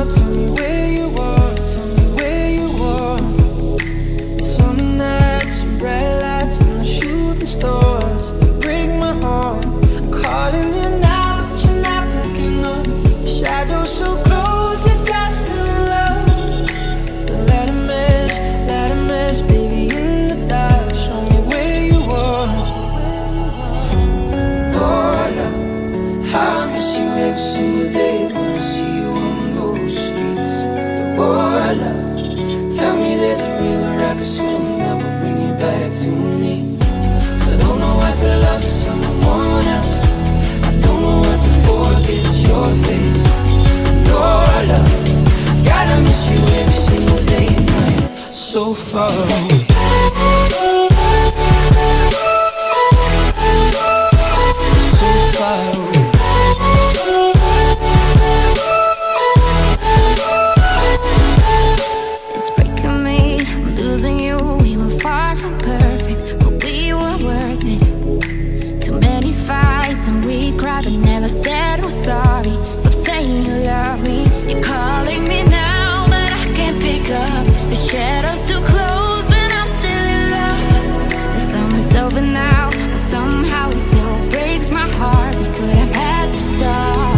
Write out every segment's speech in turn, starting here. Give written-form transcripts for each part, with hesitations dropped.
up, tell me where you are, tell me where you are. Summer nights, bright lights, and the shooting stars, they break my heart. I'm calling you now, but you're not picking up. Shadows so close, if you're still in love, then let 'em mess, baby, in the dark. Show me where you are. Oh, love, how I miss you every single day when I see you on those streets. Oh, love, tell me there's a river I could swim that will bring you back to me. 'Cause I don't know how to love someone else. I don't know how to forget your face. Oh, love, gotta miss you every single day and night. So far away. So far away. It's breaking me, I'm losing you. We were far from perfect, but we were worth it. Too many fights and we cried but never said we're sorry. Stop saying you love me, you're calling me now, but I can't pick up. The shadows too close and I'm still in love. The summer's over now, but somehow it still breaks my heart. We could have had to stop.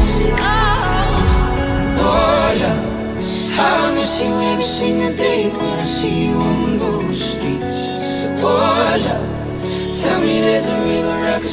Oh, love, how I miss you every single day when I see you on those streets. Oh, love, tell me there's a river I could